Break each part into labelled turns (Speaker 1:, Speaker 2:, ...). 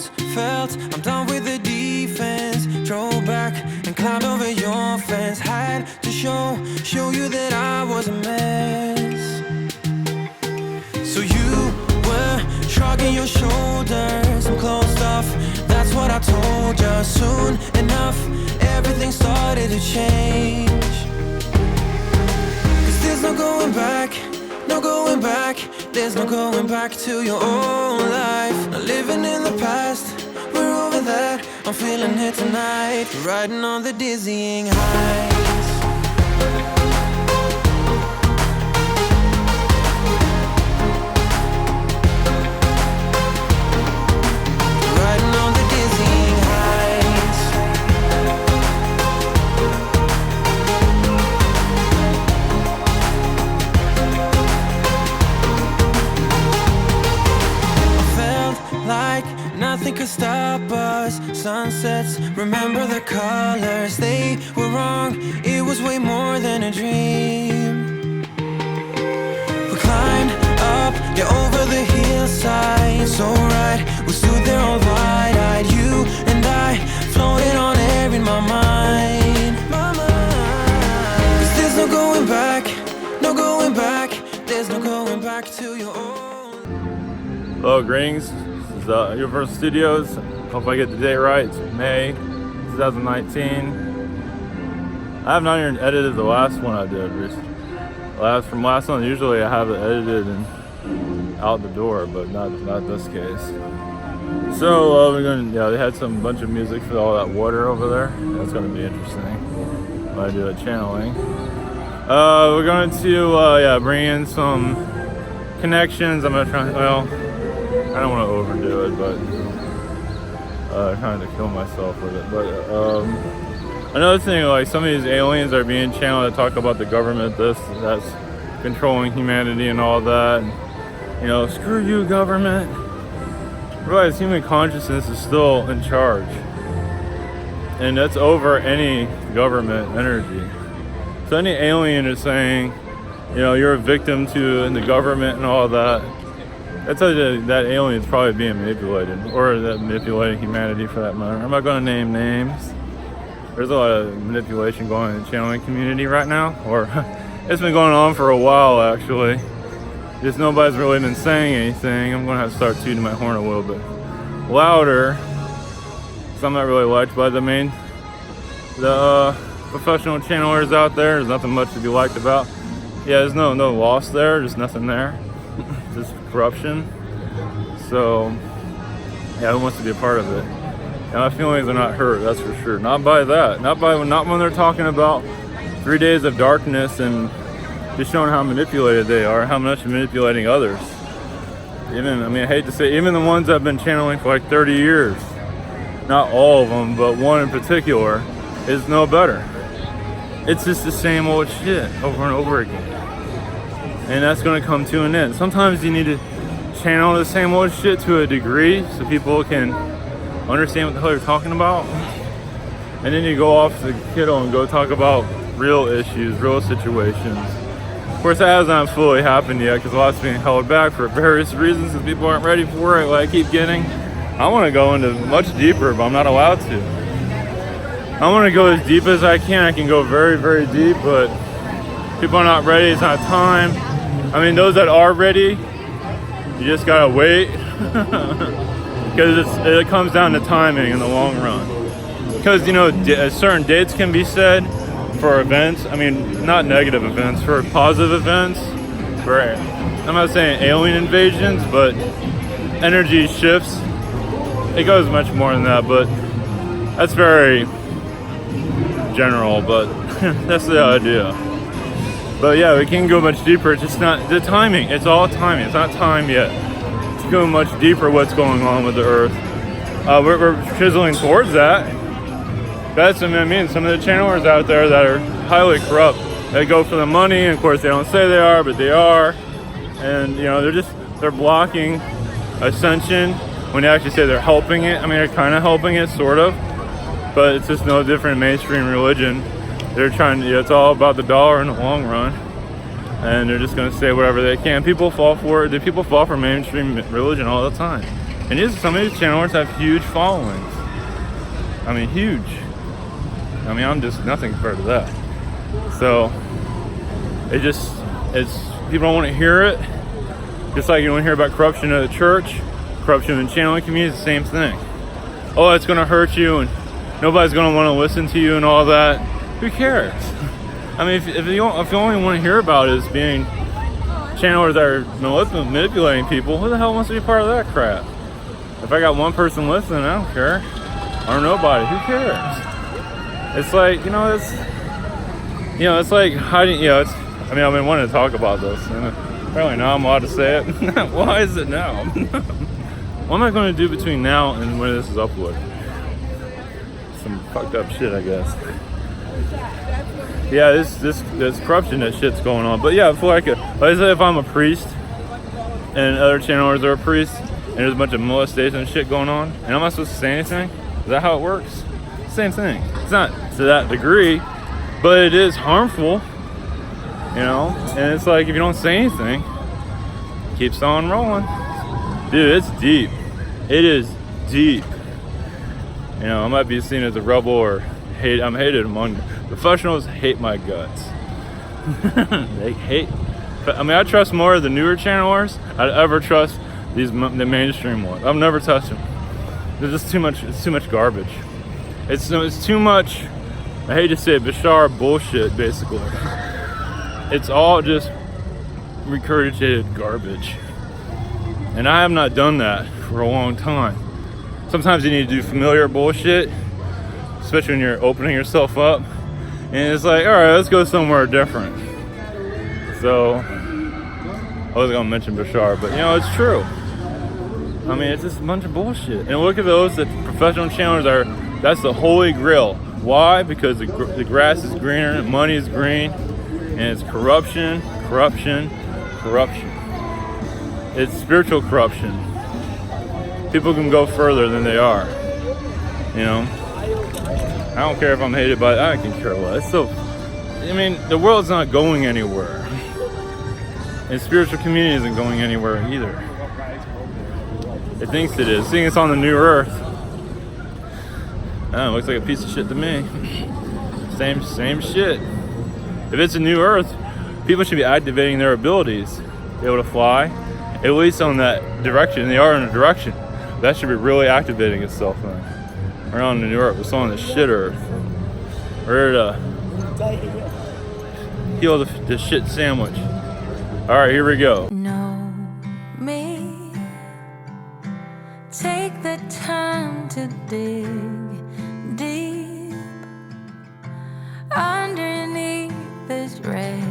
Speaker 1: once felt I'm done with the defense. Drove back and climbed over your fence. Had to show you that I was a mess. So you were shrugging your shoulders. I'm closed off, that's what I told you. Soon enough, everything started to change. Cause there's no going back, no going back. There's no going back to your old life. Not living in the past, we're over that. I'm feeling it tonight, riding on the dizzying heights. Riding on the dizzying heights. I felt like nothing could stop us. Sunsets, remember the colors. They were wrong, it was way more than a dream. We climbed up, yeah, over the hillside. So right, we stood there all wide-eyed. You and I, floating on air in my mind. Cause there's no going back, no going back. There's no going back to your own.
Speaker 2: Hello, greetings. This is Universal Studios. Hope I get the date right. It's May 2019. I have not even edited the last one I did recently. From last one, usually I have it edited and out the door, but not this case. So we're going. Yeah, they had some bunch of music for all that water over there. That's going to be interesting when I do a channeling. We're going to bring in some connections. I'm gonna try. Well, I don't want to overdo it, but trying to kill myself with it. But another thing, like some of these aliens are being channeled to talk about the government, that's controlling humanity and all that. And, you know, screw you, government. Realize human consciousness is still in charge, and that's over any government energy. So any alien is saying, you know, you're a victim to the government and all that. That's how that alien is probably being manipulated, or that manipulating humanity for that matter. I'm not going to name names. There's a lot of manipulation going on in the channeling community right now, or it's been going on for a while actually. Just nobody's really been saying anything. I'm going to have to start tooting my horn a little bit louder, because I'm not really liked by the professional channelers out there. There's nothing much to be liked about. Yeah, there's no loss there, just nothing there. Just corruption. So yeah, who wants to be a part of it? And my feelings are not hurt, that's for sure. Not by that. Not when they're talking about 3 days of darkness and just showing how manipulated they are, how much they're manipulating others. Even, I mean, I hate to say, even the ones that have been channeling for like 30 years, not all of them, but one in particular, is no better. It's just the same old shit over and over again. And that's going to come to an end. Sometimes you need to channel the same old shit to a degree so people can understand what the hell you're talking about. And then you go off the kiddo and go talk about real issues, real situations. Of course, that hasn't fully happened yet because a lot's being held back for various reasons because people aren't ready for it. Like I keep getting, I want to go into much deeper, but I'm not allowed to. I want to go as deep as I can. I can go very, very deep, but people are not ready. It's not time. I mean, those that are ready, you just gotta wait because it comes down to timing in the long run. Because, you know, certain dates can be said for events. I mean, not negative events, for positive events. For, I'm not saying alien invasions, but energy shifts. It goes much more than that, but that's very general, but that's the idea. But yeah, we can go much deeper. It's just not the timing. It's all timing. It's not time yet to go much deeper what's going on with the earth. We're chiseling towards that. That's what I mean. Some of the channelers out there that are highly corrupt, they go for the money, and of course they don't say they are, but they are. And you know, they're blocking ascension when they actually say they're helping it. I mean, they're kind of helping it, sort of, but it's just no different in mainstream religion. They're trying to, it's all about the dollar in the long run, and they're just going to say whatever they can. People fall for it. People fall for mainstream religion all the time. And some of these channelers have huge followings. I mean, huge. I mean, I'm just nothing compared to that. So it's people don't want to hear it. Just like you don't hear about corruption at the church, corruption in the channeling community, it's the same thing. Oh, it's gonna hurt you, and nobody's gonna want to listen to you and all that. Who cares? I mean, if you only want to hear about it as being channelers that are manipulating people, who the hell wants to be part of that crap? If I got one person listening, I don't care. Or nobody, who cares? It's like, it's like hiding, I've been wanting to talk about this, and apparently now I'm allowed to say it. Why is it now? What am I going to do between now and when this is uploaded? Some fucked up shit, I guess. Yeah, this corruption, that shit's going on. But yeah, I feel like I said, if I'm a priest and other channelers are a priest and there's a bunch of molestation and shit going on, and I'm not supposed to say anything? Is that how it works? Same thing. It's not to that degree, but it is harmful, and it's like, if you don't say anything, it keeps on rolling. Dude, it's deep. It is deep. I might be seen as a rebel or I'm hated among professionals. Hate my guts. They hate. I mean, I trust more of the newer channelers I'd ever trust the mainstream ones. I've never touched them. There's just too much. It's too much garbage. It's too much. I hate to say it, Bashar bullshit. Basically, it's all just regurgitated garbage. And I have not done that for a long time. Sometimes you need to do familiar bullshit, especially when you're opening yourself up. And it's like, all right, let's go somewhere different. So, I wasn't gonna mention Bashar, but it's true. I mean, it's just a bunch of bullshit. And look at those that professional channelers that's the holy grail. Why? Because the grass is greener, money is green, and it's corruption, corruption, corruption. It's spiritual corruption. People can go further than they are. I don't care if I'm hated by it. I can care less. The world's not going anywhere. And spiritual community isn't going anywhere either. It thinks it is. Seeing it's on the new earth. I don't know, it looks like a piece of shit to me. Same shit. If it's a new earth, people should be activating their abilities. Be able to fly. At least on that direction. They are in a direction. That should be really activating itself then. We're on the new earth. We're on the shit earth. We're to heal the shit sandwich. Alright, here we go.
Speaker 1: Know me. Take the time to dig deep underneath this red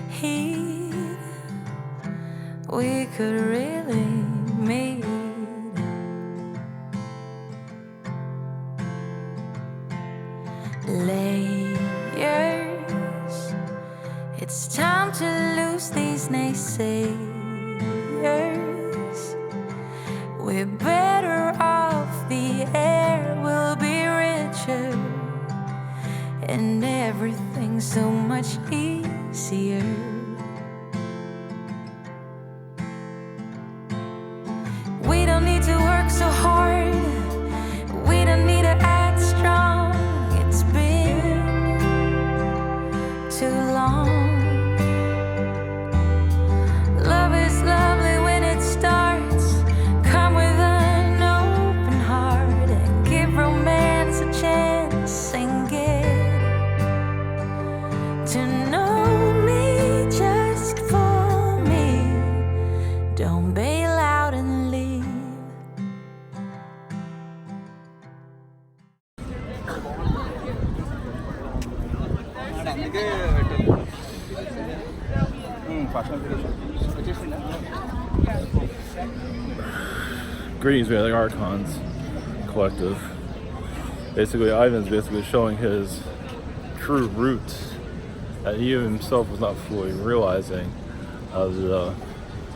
Speaker 1: heat. We could really meet. Layers. It's time to lose these naysayers. We're better off, the air will be richer, and everything's so much easier. We don't need to work so hard. We don't need to act strong. It's been too long. Love is lovely when it starts. Come with an open heart and give romance a chance and get to know me just for me. Don't bail out and leave.
Speaker 2: Greetings, we are the Archons collective. Basically, Ivan's basically showing his true roots that he himself was not fully realizing of the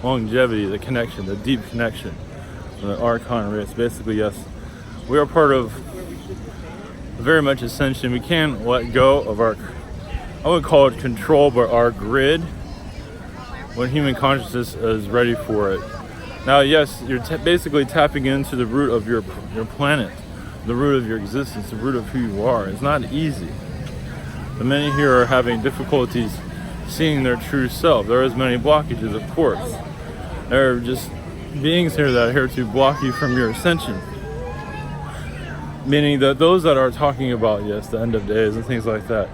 Speaker 2: longevity, the connection, the deep connection from the Archon race. Basically, yes, we are part of very much ascension. We can't let go of our, I would call it control, but our grid when human consciousness is ready for it. Now, yes, you're basically tapping into the root of your planet, the root of your existence, the root of who you are. It's not easy. The many here are having difficulties seeing their true self. There is many blockages, of course. There are just beings here that are here to block you from your ascension. Meaning that those that are talking about, yes, the end of days and things like that,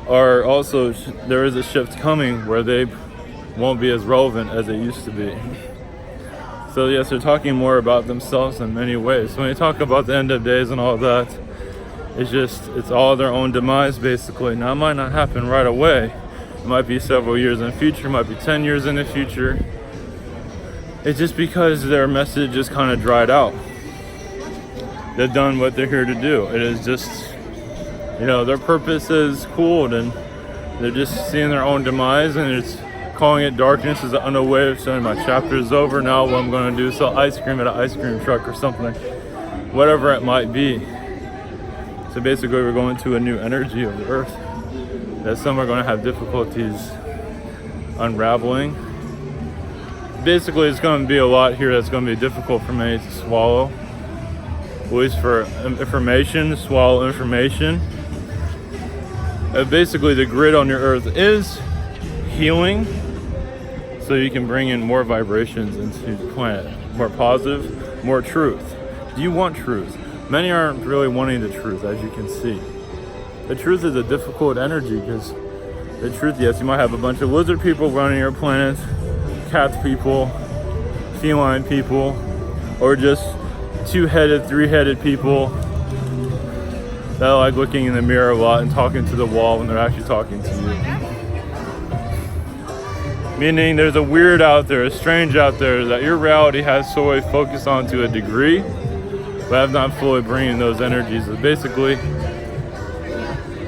Speaker 2: are also, there is a shift coming where they won't be as relevant as they used to be. So yes, they're talking more about themselves in many ways. So when they talk about the end of days and all that, it's all their own demise basically. Now it might not happen right away. It might be several years in the future, it might be 10 years in the future. It's just because their message just kind of dried out. They've done what they're here to do. It is just, their purpose is cooled and they're just seeing their own demise, and it's calling it darkness is an way of saying my chapter is over. Now what I'm going to do is sell ice cream at an ice cream truck or something, whatever it might be. So basically we're going to a new energy of the earth that some are going to have difficulties unraveling. Basically it's going to be a lot here that's going to be difficult for many to swallow. At least for information, swallow information. Basically the grid on your earth is healing, so you can bring in more vibrations into the planet, more positive, more truth. Do you want truth? Many aren't really wanting the truth, as you can see. The truth is a difficult energy because the truth, yes, you might have a bunch of lizard people running your planet, cat people, feline people, or just two-headed, three-headed people that like looking in the mirror a lot and talking to the wall when they're actually talking to you. Meaning there's a weird out there, a strange out there that your reality has solely focused on to a degree, but have not fully bringing those energies. So basically,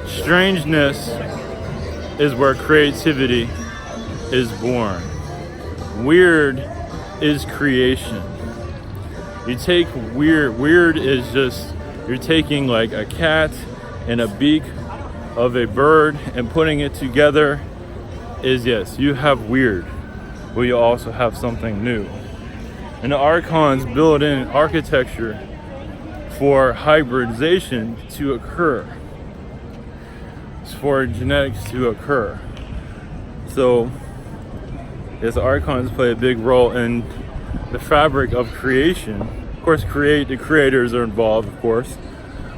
Speaker 2: strangeness is where creativity is born. Weird is creation. You take weird is just, you're taking like a cat and a beak of a bird and putting it together is, yes, you have weird, but you also have something new. And the Archons build in architecture for hybridization to occur. It's for genetics to occur. So, yes, the Archons play a big role in the fabric of creation. Of course, the creators are involved, of course.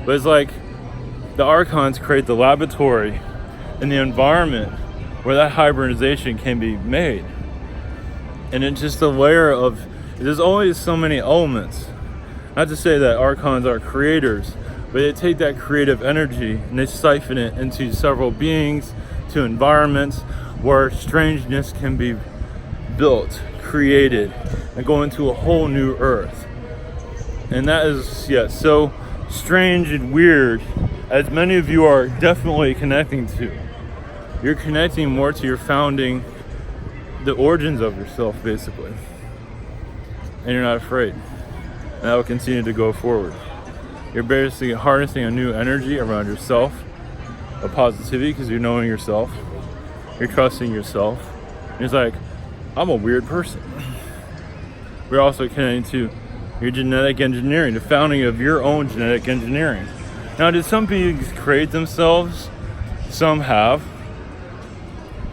Speaker 2: But it's like the Archons create the laboratory and the environment where that hybridization can be made. And it's just a layer of, there's always so many elements. Not to say that Archons are creators, but they take that creative energy and they siphon it into several beings, to environments where strangeness can be built, created, and go into a whole new earth. And that is, yes, so strange and weird, as many of you are definitely connecting to. You're connecting more to your founding, the origins of yourself, basically. And you're not afraid. And that will continue to go forward. You're basically harnessing a new energy around yourself, of positivity, because you're knowing yourself. You're trusting yourself. And it's like, I'm a weird person. We're also connecting to your genetic engineering, the founding of your own genetic engineering. Now, did some beings create themselves? Some have.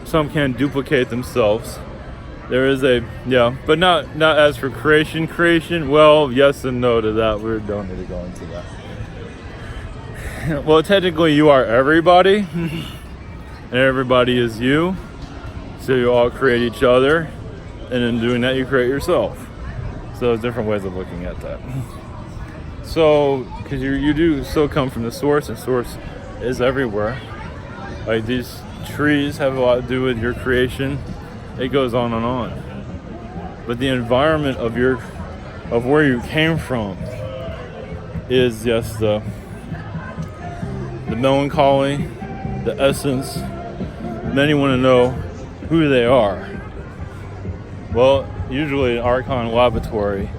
Speaker 2: Some can duplicate themselves. There is but not as for creation. Creation, well, yes and no to that. We don't need to go into that. Well, technically you are everybody, and everybody is you. So you all create each other, and in doing that you create yourself. So there's different ways of looking at that. So, because you do still come from the source, and source is everywhere. Like these trees have a lot to do with your creation. It goes on and on. But the environment of where you came from is just the melancholy, the essence. Many want to know who they are. Well, usually an Archon laboratory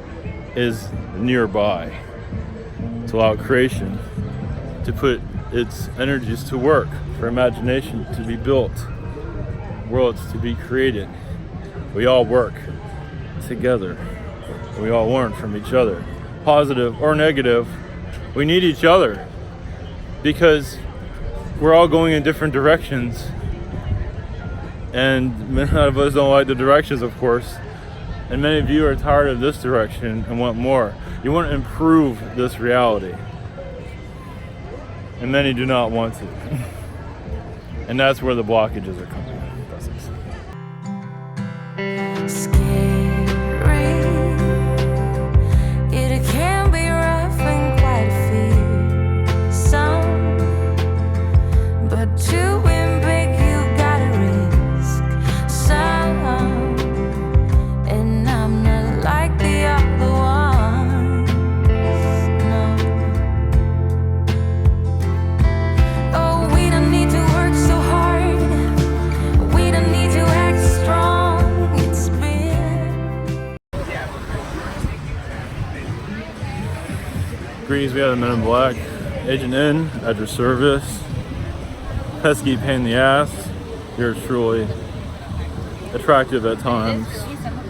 Speaker 2: is nearby to allow creation to put its energies to work, for imagination to be built, worlds to be created. We all work together. We all learn from each other, positive or negative. We need each other because we're all going in different directions, and many of us don't like the directions, of course, and many of you are tired of this direction and want more. You want to improve this reality, and many do not want to. And that's where the blockages are coming in. Greetings, we have the Men in Black. Agent N, at your service. Pesky pain in the ass. You're truly attractive at times.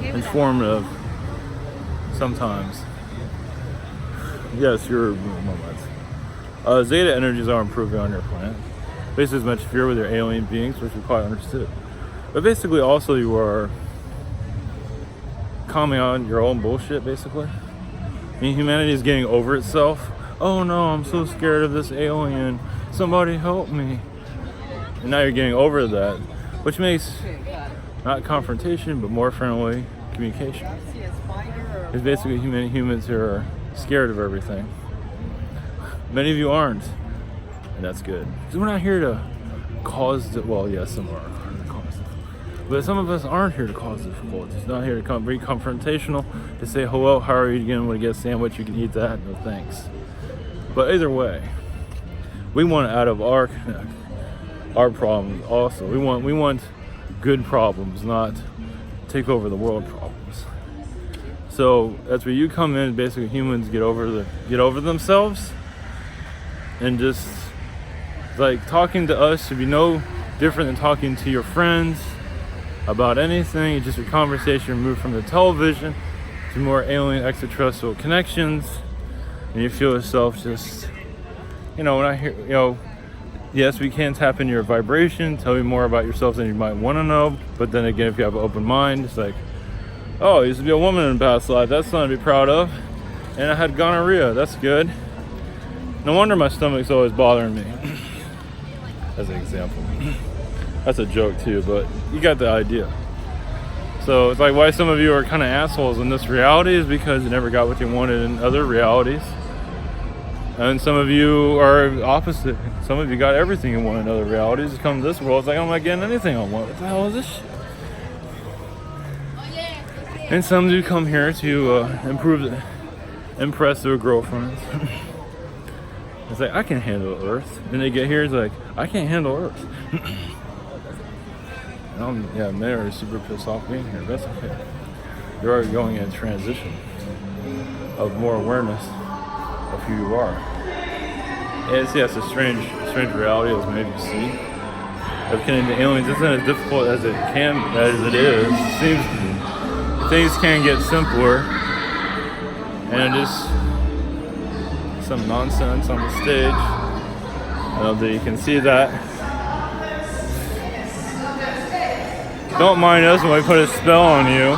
Speaker 2: Informative sometimes. Yes, you're moments. Zeta energies are improving on your planet. Basically as much fear with your alien beings, which we quite understood. But basically also you are calming on your own bullshit, basically. I mean, humanity is getting over itself. Oh no, I'm so scared of this alien. Somebody help me. And now you're getting over that, which makes not confrontation, but more friendly communication. Because basically humans are scared of everything. Many of you aren't, and that's good. Because we're not here to cause well, yes, some are. But some of us aren't here to cause difficulties. Not here to be confrontational, to say, hello, how are you doing? Want to get a sandwich? You can eat that. No thanks. But either way, we want out of our problems also. We want good problems, not take over the world problems. So that's where you come in. Basically, humans get over themselves, and just like talking to us should be no different than talking to your friends about anything. It's just a conversation moved from the television to more alien extraterrestrial connections, and you feel yourself just, when I hear, yes, we can tap into your vibration, tell you more about yourself than you might want to know, but then again, if you have an open mind, it's like, oh, I used to be a woman in past life, that's something to be proud of, and I had gonorrhea, that's good. No wonder my stomach's always bothering me. As an example. That's a joke too, but you got the idea. So it's like why some of you are kind of assholes in this reality is because you never got what you wanted in other realities. And some of you are opposite. Some of you got everything you want in other realities. You come to this world, it's like, I'm not getting anything I want. What the hell is this shit? And some of you come here to impress their girlfriends. It's like, I can handle Earth. Then they get here, it's like, I can't handle Earth. Many are super pissed off being here. That's okay. You're already going in a transition of more awareness of who you are. And it's a strange reality, as many of you see. Of connecting to aliens isn't as difficult as it is. It seems to be. Things can get simpler, and just some nonsense on the stage. I know that you can see that. Don't mind us when we put a spell on you.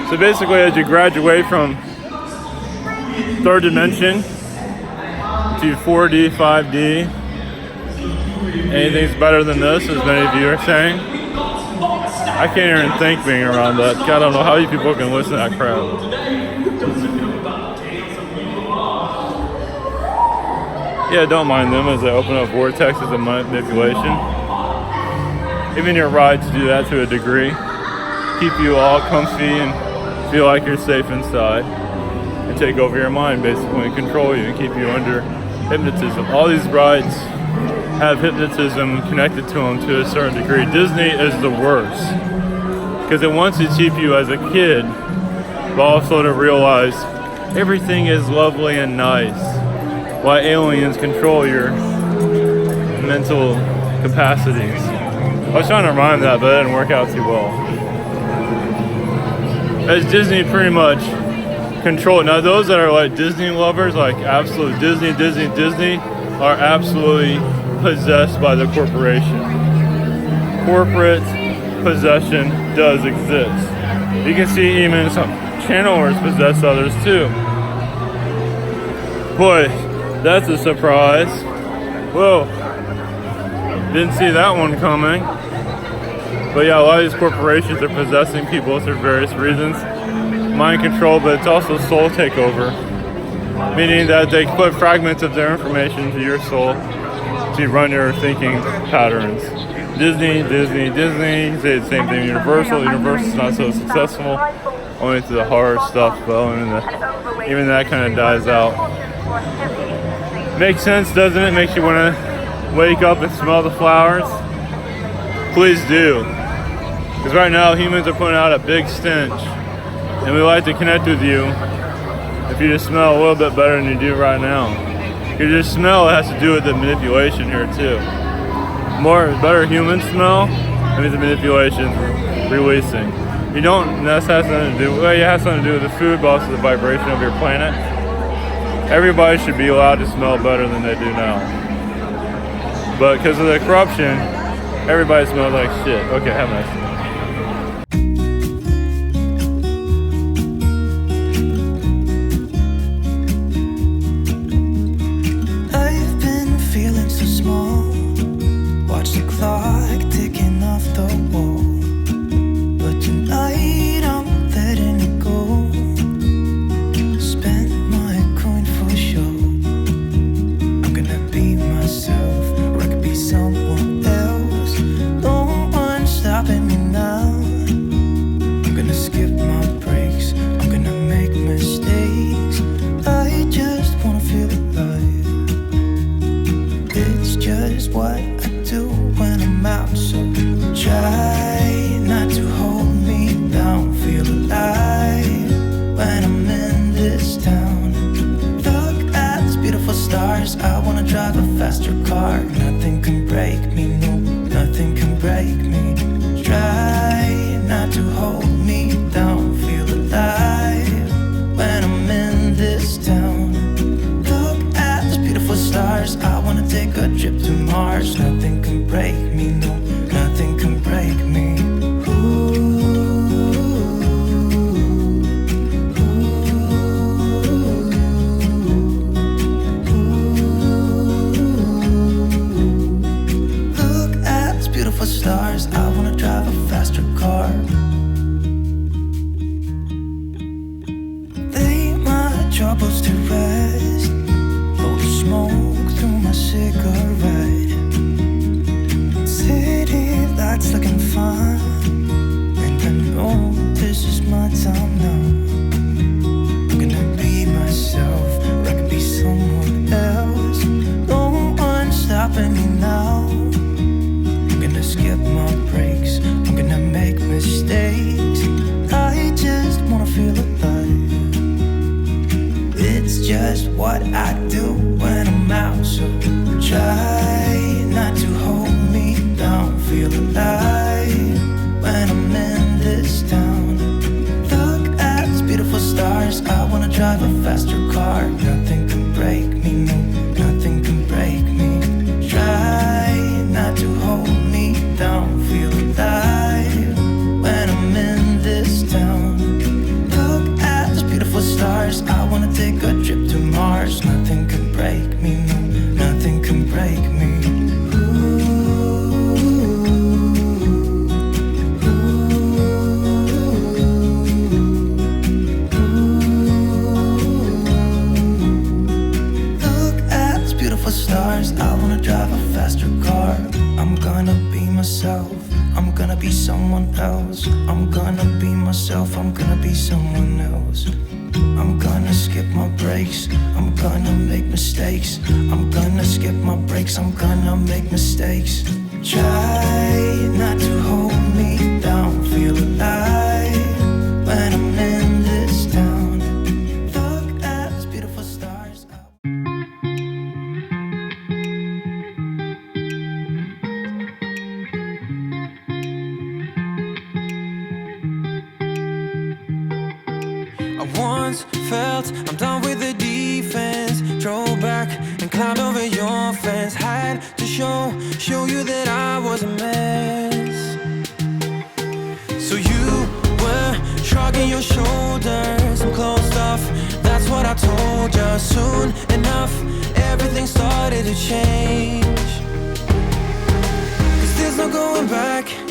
Speaker 2: So basically, as you graduate from third dimension to 4D, 5D, anything's better than this, as many of you are saying. I can't even think being around that. God, I don't know how you people can listen to that crap. Yeah, don't mind them as they open up vortexes of manipulation. Even your rides do that to a degree. Keep you all comfy and feel like you're safe inside. And take over your mind, basically, and control you and keep you under hypnotism. All these rides have hypnotism connected to them to a certain degree. Disney is the worst. Because it wants to keep you as a kid, but also to realize everything is lovely and nice. While aliens control your mental capacities. I was trying to rhyme that, but it didn't work out too well. as Disney pretty much control. Now those that are like Disney lovers, like absolute Disney, are absolutely possessed by the corporation. Corporate possession does exist. You can see even some channelers possess others too. Boy, that's a surprise. Whoa, didn't see that one coming. But yeah, a lot of these corporations are possessing people for various reasons. Mind control, but it's also soul takeover. Meaning that they put fragments of their information to your soul to run your thinking patterns. Disney, say the same thing. Universal's not so successful. Only to the horror stuff, but even that kind of dies out. Makes sense, doesn't it? Makes you want to wake up and smell the flowers? Please do. Because right now humans are putting out a big stench, and we like to connect with you if you just smell a little bit better than you do right now. Because your smell has to do with the manipulation here too. Better human smell, that means the manipulation's releasing. You don't, that has something to do, well, it has something to do with the food, but also the vibration of your planet. Everybody should be allowed to smell better than they do now. But because of the corruption, everybody smells like shit. Okay, have a nice day.
Speaker 1: I've been feeling so small. Watch the clock ticking off the wall. But tonight I'm letting it go. Spend my coin for sure. I'm gonna be myself, or I could be someone else. No one's stopping me now. I'm gonna skip my breaks. I'm gonna make mistakes. I just wanna feel alive. It's just what I do when I'm out, so try not to hold me down. Feel alive when I'm in this town. Look at these beautiful stars. I wanna drive a faster car. Nothing can break me, no, nothing can break me. Try not to hold me down. Feel alive when I'm in this town. Look at these beautiful stars. I wanna take a trip to Mars. Nothing can break me, no, nothing can break me. Look at these beautiful stars. I wanna drive a faster car. Lay my troubles to rest. Blow the smoke through my cigarette. City lights looking fine, and I know this is my time now. I'm gonna be myself, or I could be someone else. No one's stopping me now. I'm gonna skip my breaks. I'm gonna make mistakes. I just wanna feel alive. It's just what I do when I'm out, so try not to hold me down. Feel alive when I'm in this town. Look at these beautiful stars. I wanna drive a faster car. Nothing can break me, no, nothing can break me. Try not to hold me down. Feel alive when I'm in this town. Look at these beautiful stars. I wanna take a trip to Mars. Nothing can break me, no, nothing can break me. Look at these beautiful stars. I wanna drive a faster car. I'm gonna be myself. I'm gonna be someone else. I'm gonna be myself. I'm gonna be someone else. I'm gonna skip my breaks. I'm gonna make mistakes. I'm gonna skip my breaks. I'm gonna make mistakes. Try not to hold me down. Feel alive when I'm in this town. Look at these beautiful stars. I once felt I'm done with the defense. Drove back and climbed over your fence. Had to show you that I was a mess. So you were shrugging your shoulders and closed off. That's what I told you. Soon enough, everything started to change. 'Cause there's no going back.